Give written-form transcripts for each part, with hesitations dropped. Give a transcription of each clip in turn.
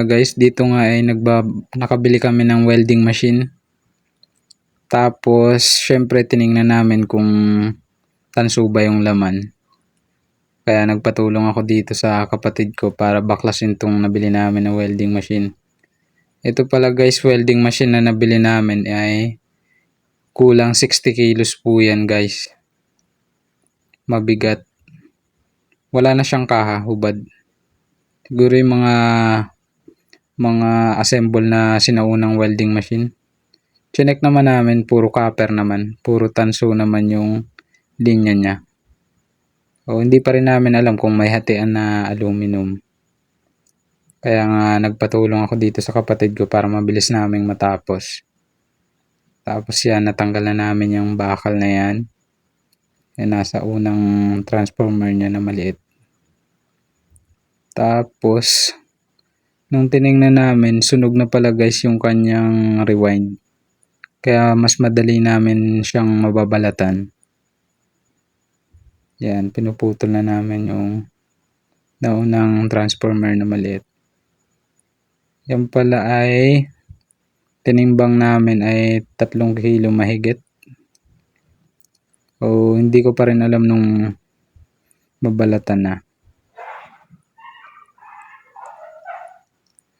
nga guys, dito nga ay nakabili kami ng welding machine. Tapos syempre tiningnan namin kung tanso ba yung laman. Kaya nagpatulong ako dito sa kapatid ko para baklasin tong nabili namin na welding machine. Ito pala guys, welding machine na nabili namin ay kulang 60 kilos po yan guys. Mabigat. Wala na siyang kaha, hubad. Siguro yung mga assemble na sinaunang welding machine. Chinek naman namin, puro copper naman. Puro tanso naman yung linya niya. O hindi pa rin namin alam kung may hatian na aluminum. Kaya nga nagpatulong ako dito sa kapatid ko para mabilis naming matapos. Tapos yan, natanggal na namin yung bakal na yan. Yan, nasa unang transformer niya na maliit. Tapos nung tiningnan namin, sunog na pala guys yung kanyang rewind. Kaya mas madali namin siyang mababalatan. Yan, pinuputol na namin yung naunang transformer na maliit. Yan pala ay tinimbang namin ay 3 kilo mahigit. O hindi ko pa rin alam nung mabalatan na.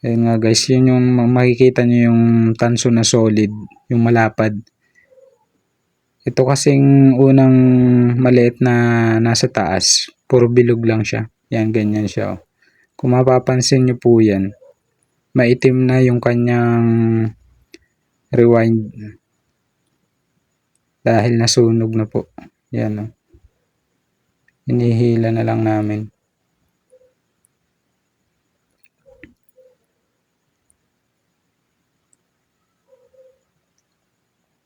Ayan nga guys, yun yung makikita nyo yung tanso na solid, yung malapad. Ito kasing unang maliit na nasa taas, puro bilog lang siya. Yan, ganyan siya. Oh. Kung mapapansin nyo po yan, maitim na yung kanyang rewind. Dahil nasunog na po. Yan. Oh. Hinihila na lang namin.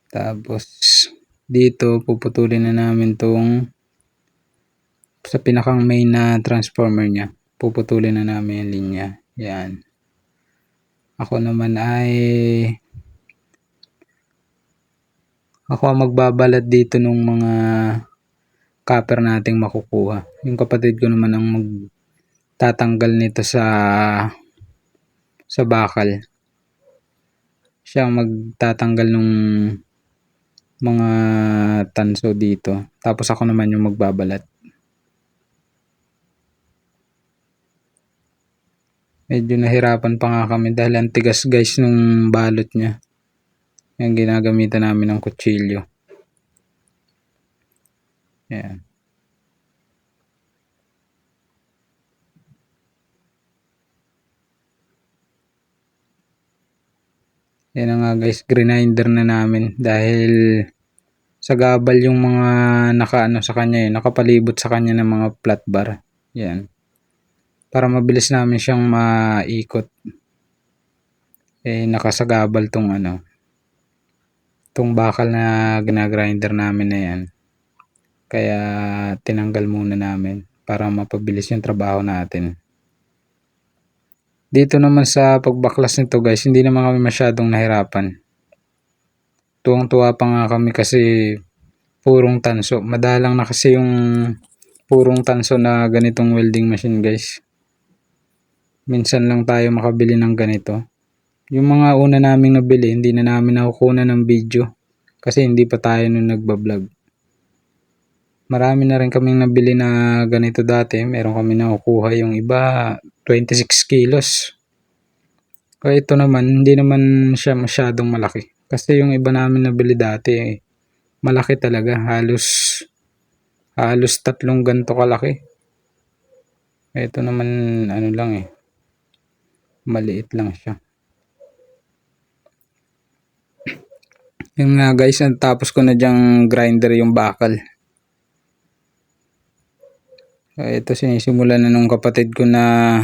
Tapos dito puputulin na namin tong sa pinakang main na transformer niya. Puputulin na namin yung linya. Yan. Ako naman ay magbabalat dito nung mga copper nating makukuha. Yung kapatid ko naman ang magtatanggal nito sa bakal. Siya ang magtatanggal nung mga tanso dito. Tapos ako naman yung magbabalat. Medyo nahirapan pa nga kami dahil ang tigas guys nung balot niya. Yung ginagamitan namin ng kutsilyo. Yan. Yan nga guys, grinder na namin dahil sa gabal yung mga nakaano sa kanya, nakapalibot sa kanya ng mga flat bar. Yan. Para mabilis namin siyang maikot. Nakasagabal tong bakal na ginagrinder namin na yan. Kaya tinanggal muna namin para mapabilis yung trabaho natin. Dito naman sa pagbaklas nito guys, hindi naman kami masyadong nahirapan. Tuwang-tuwa pa nga kami kasi purong tanso. Madalang na kasi yung purong tanso na ganitong welding machine guys. Minsan lang tayo makabili ng ganito. Yung mga una naming nabili, hindi na namin nakukunan ng video. Kasi hindi pa tayo nung nagbablog. Marami na rin kaming nabili na ganito dati. Meron kami nakukuha yung iba 26 kilos. Kaya ito naman, hindi naman siya masyadong malaki. Kasi yung iba namin nabili dati, malaki talaga. Halos 3 ganito kalaki. Ito naman, lang maliit lang siya. Yung nga guys, tapos ko na dyang grinder yung bakal. Ito sinisimulan na nung kapatid ko na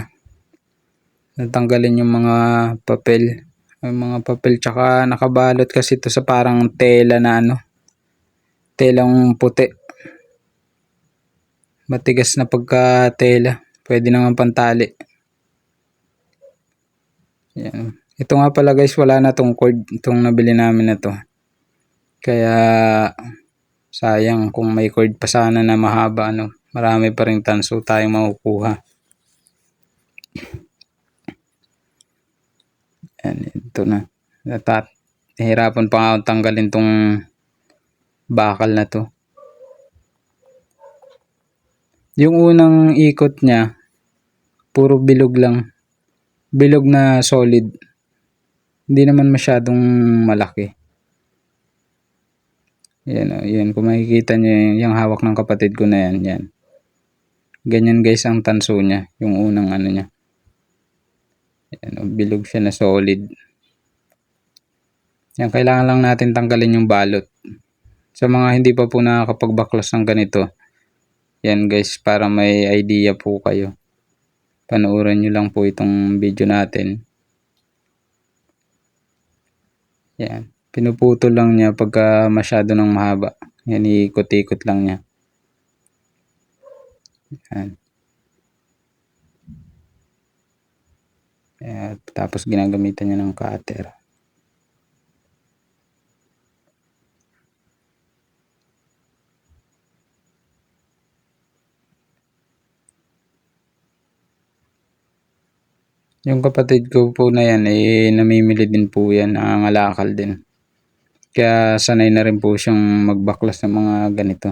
natanggalin yung mga papel. Yung mga papel tsaka nakabalot kasi ito sa parang tela na telang puti. Matigas na pagka tela. Pwede naman pantali. Yan. Ito nga pala guys, wala na tong cord. Itong nabili namin na to. Kaya sayang kung may cord pa sana na mahaba marami pa ring tanso tayong makukuha. Yan, ito na. Nahirapan pa nga akong tanggalin tong bakal na to. Yung unang ikot niya, puro bilog lang. Bilog na solid. Hindi naman masyadong malaki. Yan, yan. Kung makikita nyo yung hawak ng kapatid ko na yan. Yan. Ganyan guys ang tanso niya. Yung unang ano niya. Yan, bilog siya na solid. Yan, kailangan lang natin tanggalin yung balot. Sa mga hindi pa po nakakapagbaklas ng ganito. Yan guys, para may idea po kayo. Panoorin nyo lang po itong video natin. Yan. Pinuputol lang niya pagka masyado ng mahaba. Yan, ikot-ikot lang niya. Yan. Yan. Tapos ginagamitan niya ng cutter. Yung kapatid ko po na yan, namimili din po yan, nangangalakal din. Kaya sanay na rin po siyang magbaklas ng mga ganito.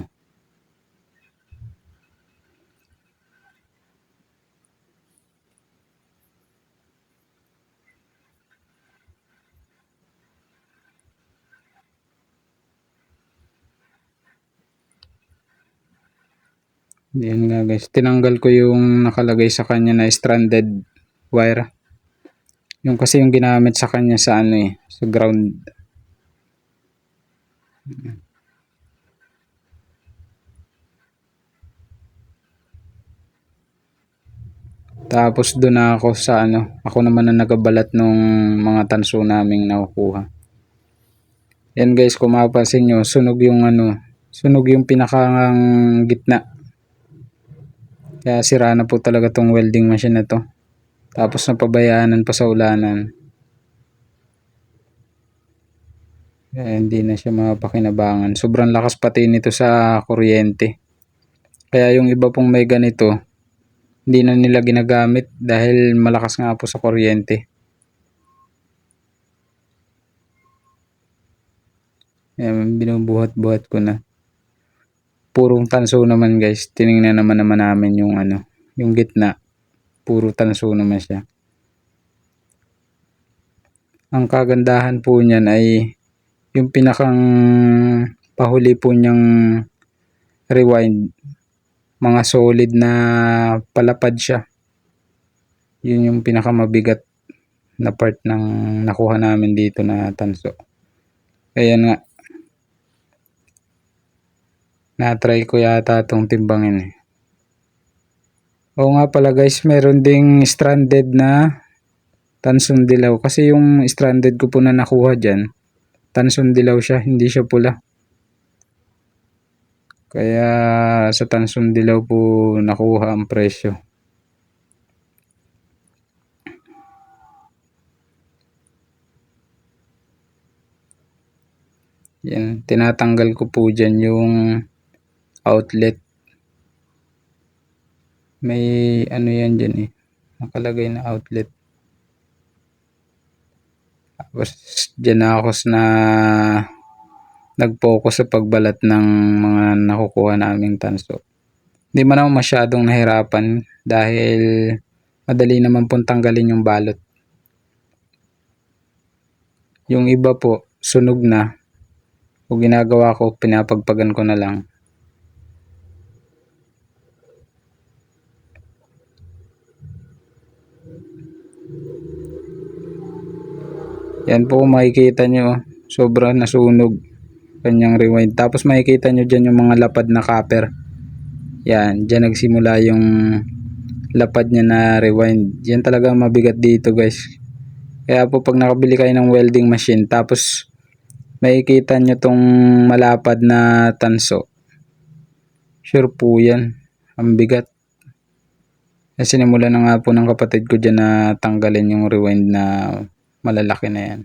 Yan nga guys, tinanggal ko yung nakalagay sa kanya na stranded wire. Yung kasi yung ginamit sa kanya sa ano sa ground. Tapos doon ako sa ako naman na nagabalat nung mga tanso naming nakukuha. Yan guys, kung mapapansin nyo, sunog yung sunog yung pinakang gitna. Kaya sira na po talaga tong welding machine na to. Tapos napabayaanan pa sa ulanan. Kaya hindi na siya mapakinabangan. Sobrang lakas pati nito sa kuryente. Kaya yung iba pong may ganito, hindi na nila ginagamit dahil malakas nga po sa kuryente. Ayan, binubuhat-buhat ko na. Purong tanso naman guys. Tiningnan naman namin yung yung gitna. Puro tanso naman siya. Ang kagandahan po niyan ay yung pinakang pahuli po niyang rewind. Mga solid na palapad siya. Yun yung pinakamabigat na part ng nakuha namin dito na tanso. Ayan nga. Na-try ko yata itong timbangin. Oo nga pala guys, meron ding stranded na tansong dilaw. Kasi yung stranded ko po na nakuha dyan, tansong dilaw siya, hindi siya pula. Kaya sa tansong dilaw po nakuha ang presyo. Yan, tinatanggal ko po dyan yung outlet. May yan dyan nakalagay na outlet. Tapos dyan na ako na nag-focus sa pagbalat ng mga nakukuha naming tanso. Hindi man ako masyadong nahirapan dahil madali naman pong tanggalin yung balot. Yung iba po, sunog na. O ginagawa ko, pinapagpagan ko na lang. Yan po makikita nyo, sobra nasunog kanyang rewind. Tapos makikita nyo dyan yung mga lapad na copper. Yan, dyan nagsimula yung lapad niya na rewind. Yan talaga mabigat dito guys. Kaya po pag nakabili kayo ng welding machine, tapos makikita nyo tong malapad na tanso, sure po yan, ang bigat. Sinimula na nga po ng kapatid ko dyan na tanggalin yung rewind na malalaki na yan.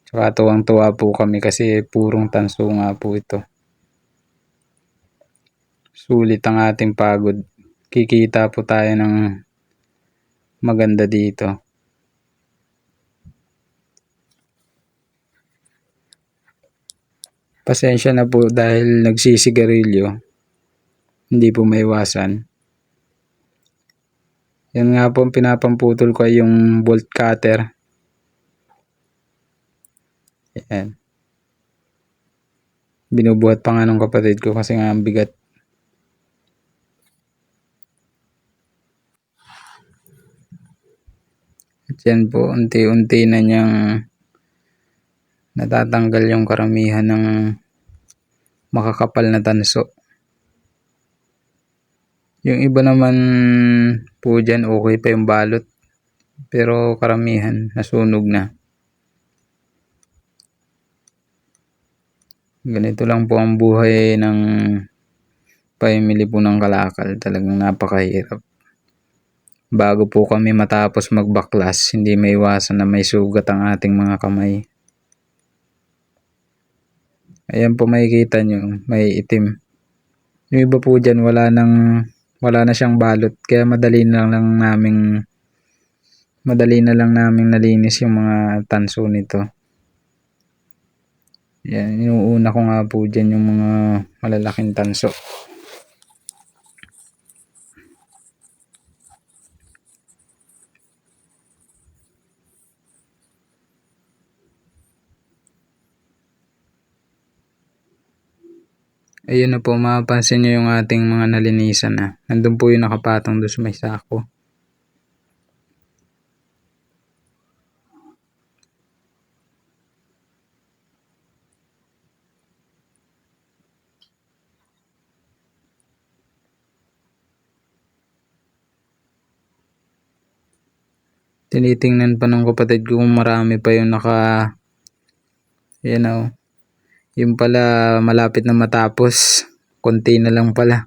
Saka tuwang-tuwa po kami kasi purong tanso nga po ito. Sulit ang ating pagod. Kikita po tayo ng maganda dito. Pasensya na po dahil nagsisigarilyo, hindi po maiwasan. Yan nga po ang pinapamputol ko ay yung bolt cutter. Yan. Binubuhat pa nga ng kapatid ko kasi nga ang bigat. At yan po, unti-unti na niyang natatanggal yung karamihan ng makakapal na tanso. Yung iba naman po dyan okay pa yung balot, pero karamihan nasunog na. Ganito lang po ang buhay ng pamimili po ng kalakal, talagang napakahirap. Bago po kami matapos magbaklas, hindi maiwasan na may sugat ang ating mga kamay. Ayan po makikita nyo, may itim. Yung iba po dyan wala na siyang balot, kaya madali na lang naming nalinis yung mga tanso nito. Yan, inuuna ko nga po dyan yung mga malalaking tanso. Ayun na po, mapapansin nyo yung ating mga nalinisan na. Nandun po yung nakapatong doon sa may sako. Tinitingnan pa ng kapatid ko kung marami pa yung yan o. Yung pala malapit na matapos. Konti na lang pala.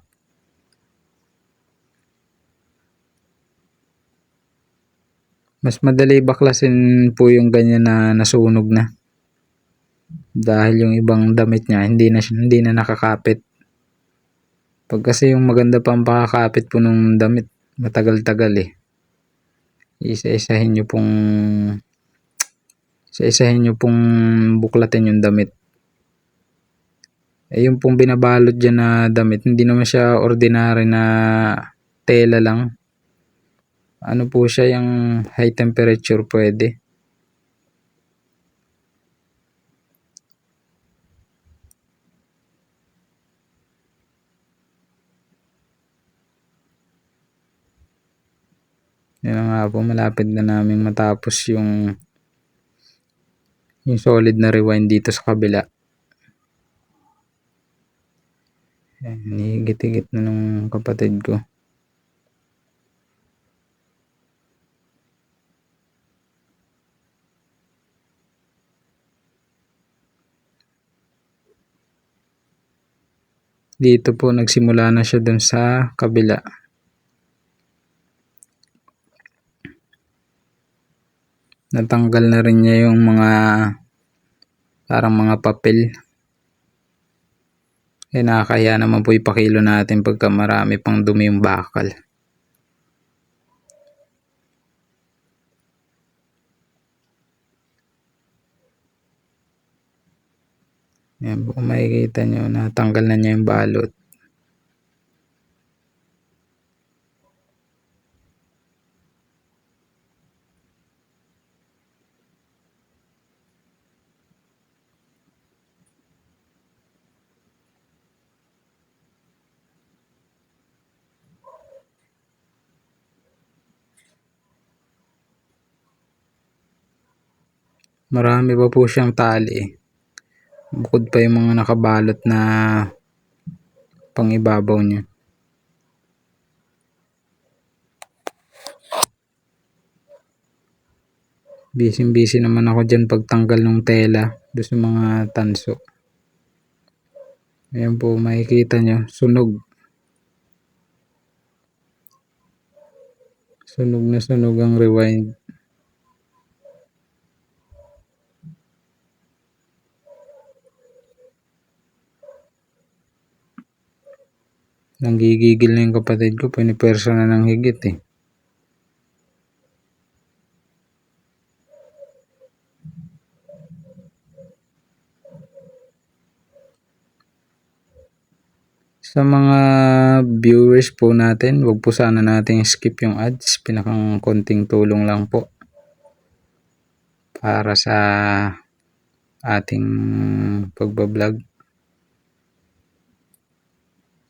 Mas madali baklasin po yung ganyan na nasunog na. Dahil yung ibang damit niya hindi na nakakapit. Pag kasi yung maganda pang pakakapit po ng damit, matagal-tagal eh. Isa-isahin nyo pong buklatin yung damit. Yung pong binabalot dyan na damit, hindi naman siya ordinary na tela lang. Ano po siya, yung high temperature pwede. Yan nga po, malapit na namin matapos yung solid na rewind dito sa kabila. Higit-higit na nung kapatid ko. Dito po nagsimula na siya dun sa kabila. Natanggal na rin niya yung mga parang mga papel. Nakakahiya naman po ipakilo natin pagka marami pang dumi yung bakal. Yan po, makikita nyo, natanggal na niya yung balot. Marami pa po siyang tali. Bukod pa yung mga nakabalot na pangibabaw niya. Busy naman ako dyan pagtanggal ng tela doon sa mga tanso. Ayan po, makikita nyo, sunog. Sunog na sunog ang rewind. Nanggigigil na yung kapatid ko, pinipersa na ng higit eh. Sa mga viewers po natin, wag po sana nating skip yung ads. Pinakang konting tulong lang po para sa ating pagbablog.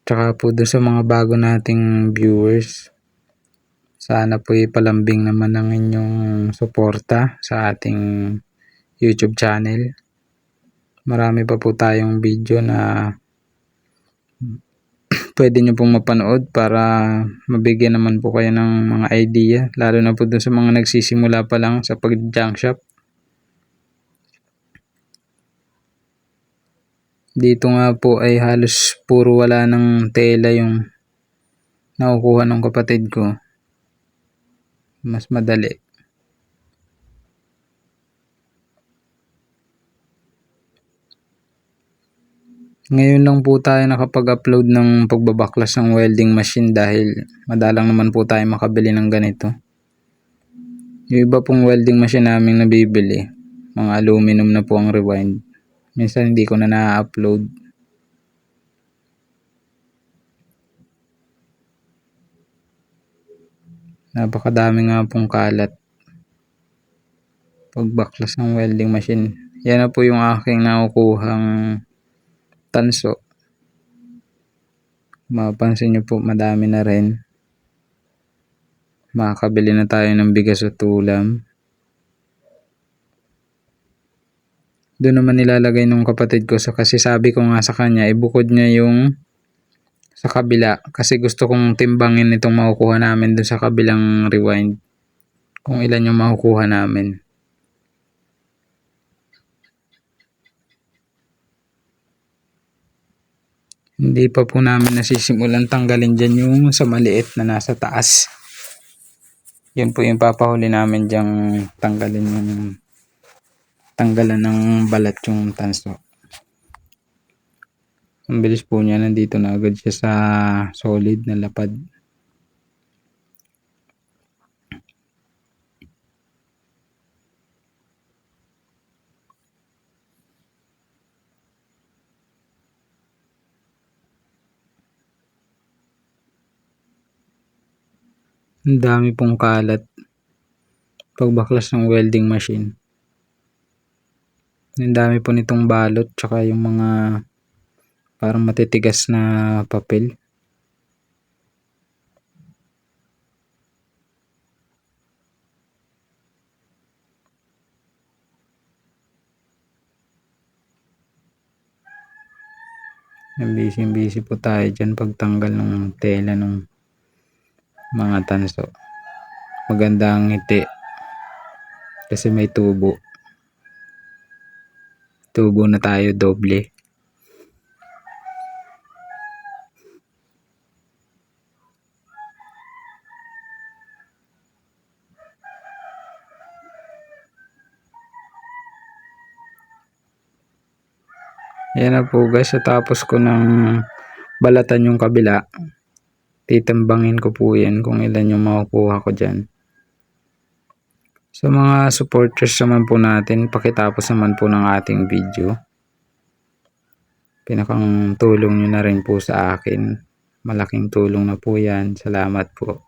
Tsaka po doon sa mga bago nating viewers, sana po ipalambing naman ang inyong suporta sa ating YouTube channel. Marami pa po tayong video na pwede nyo pong mapanood para mabigyan naman po kayo ng mga idea, lalo na po dun sa mga nagsisimula pa lang sa pag-junk shop. Dito nga po ay halos puro wala ng tela yung nakukuha ng kapatid ko. Mas madali. Ngayon lang po tayo nakapag-upload ng pagbabaklas ng welding machine dahil madalang naman po tayo makabili ng ganito. Yung iba pong welding machine namin nabibili, mga aluminum na po ang rewind. Minsan hindi ko na na-upload. Napakadami nga pong kalat. Pagbaklas ng welding machine. Yan na po yung aking nakukuhang tanso. Mapansin nyo po madami na rin. Makakabili na tayo ng bigas at ulam. Doon naman nilalagay nung kapatid ko kasi sabi ko nga sa kanya ibukod niya yung sa kabila kasi gusto kong timbangin itong makukuha namin doon sa kabilang rewind kung ilan yung makukuha namin. Hindi pa po namin nasisimulan tanggalin dyan yung sa maliit na nasa taas. Yan po yung papahuli namin dyang tanggalan ng balat yung tanso. Ang bilis po niya, nandito na agad siya sa solid na lapad. Ang dami pong kalat pagbaklas ng welding machine. Ang dami po nitong balot tsaka yung mga parang matitigas na papel. Busy po tayo dyan pagtanggal ng tela ng mga tanso. Maganda ang ngiti kasi may tubo na tayo doble. Yan na po guys, tapos ko ng balatan yung kabila, titimbangin ko po yan kung ilan yung makukuha ko dyan. Sa mga supporters naman po natin, pakitapos naman po ng ating video. Pinakang tulong nyo na rin po sa akin. Malaking tulong na po yan. Salamat po.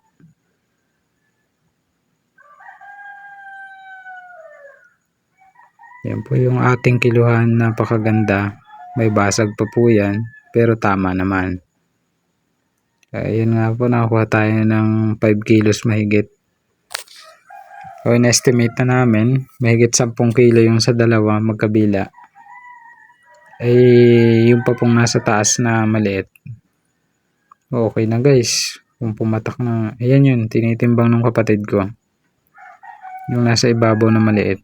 Yan po yung ating kiluhan, napakaganda. May basag pa po yan, pero tama naman. Ayun nga po, nakakuha tayo ng 5 kilos mahigit. So, in-estimate na namin, mahigit 10 kilo yung sa dalawa magkabila. Yung pa pong nasa taas na maliit. Okay na guys. Kung pumatak na, ayan yun, tinitimbang ng kapatid ko. Yung nasa ibabaw na maliit.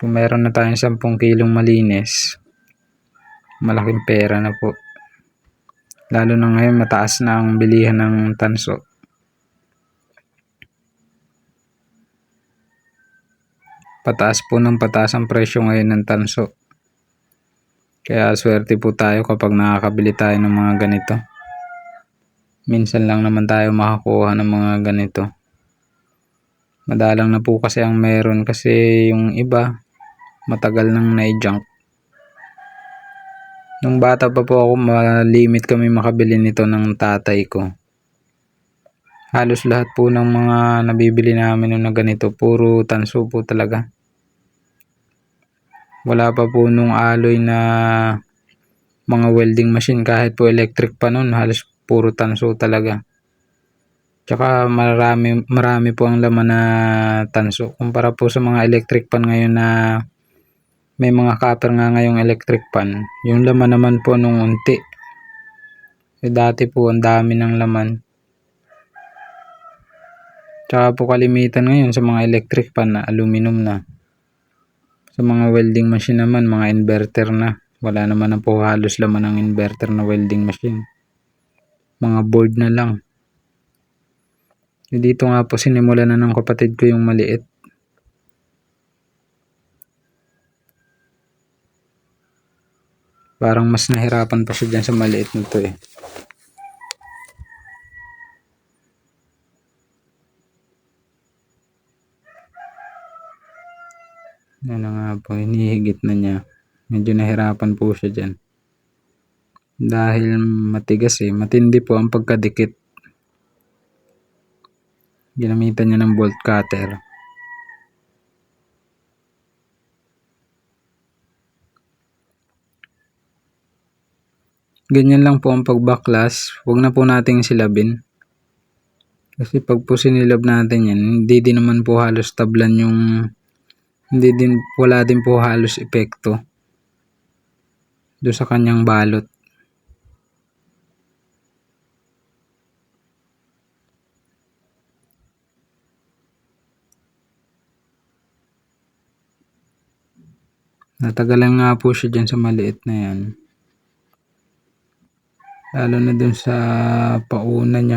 Kung meron na tayong 10 kilong malinis, malaking pera na po. Lalo na ngayon mataas na ang bilihan ng tanso. Pataas po ng pataas ang presyo ngayon ng tanso. Kaya swerte po tayo kapag nakakabili tayo ng mga ganito. Minsan lang naman tayo makakuha ng mga ganito. Madalang na po kasi ang meron kasi yung iba matagal nang na-junk. Nung bata pa po ako, malimit kami makabili nito ng tatay ko. Halos lahat po ng mga nabibili namin nung na ganito, puro tanso po talaga. Wala pa po nung alloy na mga welding machine, kahit po electric pa nun, halos puro tanso talaga. Tsaka marami po ang laman na tanso. Kumpara po sa mga electric pan ngayon na may mga copper nga ngayong electric pan, yung laman naman po nung unti. Dati po ang dami ng laman. Tsaka po kalimitan ngayon sa mga electric pan na aluminum na. Sa mga welding machine naman, mga inverter na. Wala naman na po halos laman ng inverter na welding machine. Mga board na lang. Dito nga po sinimulan na ng kapatid ko yung maliit. Parang mas nahirapan pa siya dyan sa maliit nito eh. Yan na nga po, hinihigit na niya. Medyo nahirapan po siya dyan. Dahil matigas eh, matindi po ang pagkadikit. Ginamitan niya ng bolt cutter. Ganyan lang po ang pagbaklas. Huwag na po nating silabin. Kasi pag po sinilab natin yan, hindi din naman po halos tablan yung, wala din po halos epekto doon sa kanyang balot. Natagalan nga po siya dyan sa maliit na yan. Lalo na dun sa paunang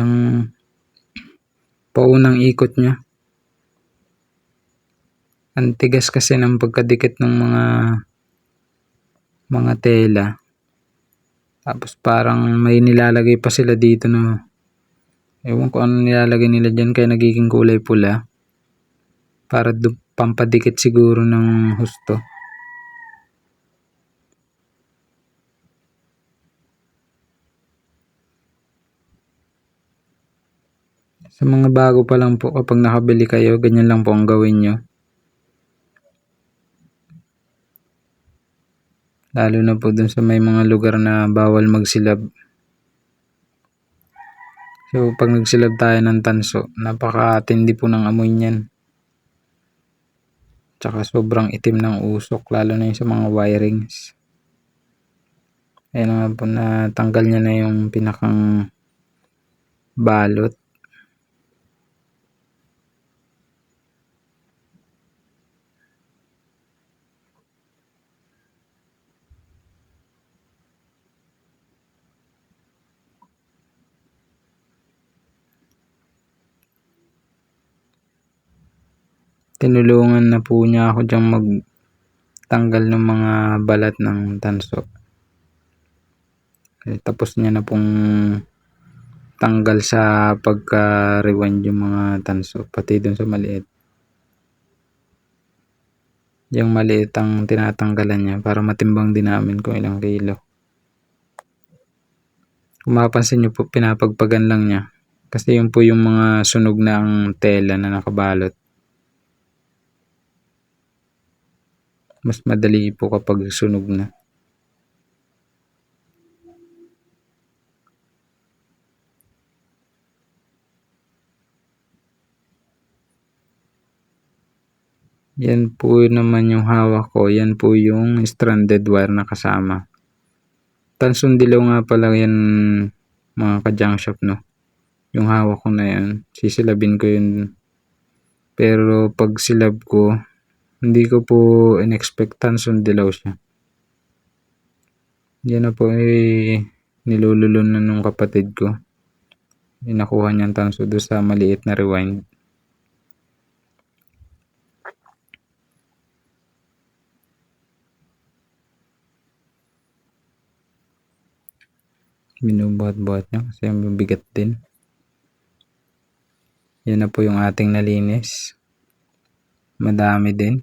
ikot niya. Ang tigas kasi ng pagkadikit ng mga tela. Tapos parang may nilalagay pa sila dito na ewan ko ano nilalagay nila dyan kaya nagiging kulay pula. Para pampadikit siguro ng husto. Sa mga bago pa lang po, kapag nakabili kayo, ganyan lang po ang gawin nyo. Lalo na po dun sa may mga lugar na bawal magsilab. So pag nagsilab tayo ng tanso, napakatindi po ng amoy niyan. Tsaka sobrang itim ng usok, lalo na yung sa mga wirings. Ayan nga po, natanggal niya na yung pinakang balot. Tinulungan na po niya ako dyang magtanggal ng mga balat ng tanso. Tapos niya na pong tanggal sa pagka-rewind yung mga tanso, pati dun sa maliit. Yung maliit ang tinatanggalan niya para matimbang din namin kung ilang kilo. Kung mapapansin nyo po, pinapagpagan lang niya. Kasi yun po yung mga sunog na ang tela na nakabalot. Mas madali po kapag sunog na. Yan po naman yung hawak ko. Yan po yung stranded wire na kasama. Tansong dilaw nga pala yan, mga ka-junk shop, no? Yung hawak ko na yan. Sisilabin ko yun. Pero pag silab ko, hindi ko po in-expect tansong dilaw siya. Yan na po nilululun na nung kapatid ko. Nakuha niyang tanso doon sa maliit na rewind. Binubuhat-buhat niya kasi mabigat din. Yan na po yung ating nalinis. Madami din.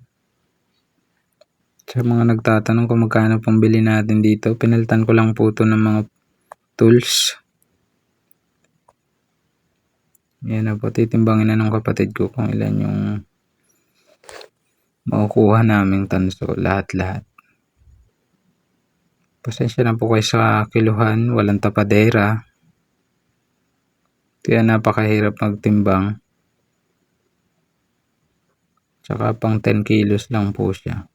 Sa mga nagtatanong kung magkano pong bili natin dito, pinalitan ko lang po ito ng mga tools. Yan na po, titimbangin na ng kapatid ko kung ilan yung makukuha naming tanso, lahat-lahat. Pasensya na po kayo sa kiluhan, walang tapadera. Kaya napakahirap magtimbang. Tsaka pang 10 kilos lang po siya.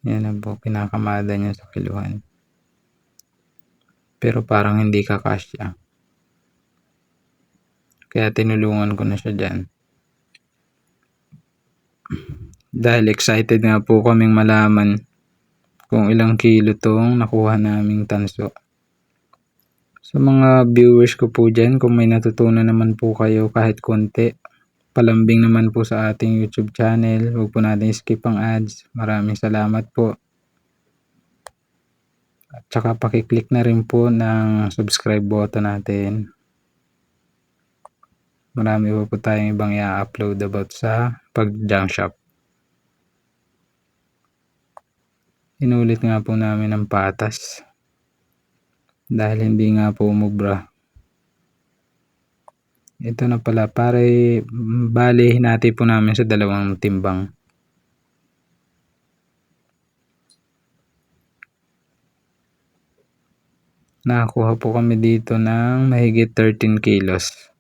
Yan na po, kinakamada niya sa kiluhan. Pero parang hindi kakasya. Kaya tinulungan ko na siya dyan. Dahil excited nga po kaming malaman kung ilang kilo tong nakuha naming tanso. Sa mga viewers ko po dyan, kung may natutunan naman po kayo kahit konti, palambing naman po sa ating YouTube channel. Huwag po natin skip ang ads. Maraming salamat po. At saka pakiclick na rin po ng subscribe button natin. Marami po tayong ibang i-upload about sa pag-junk shop. Inulit nga po namin ng patas. Dahil hindi nga po umubra. Ito na pala, bali hinati po namin sa 2 timbang. Nakakuha po kami dito ng mahigit 13 kilos.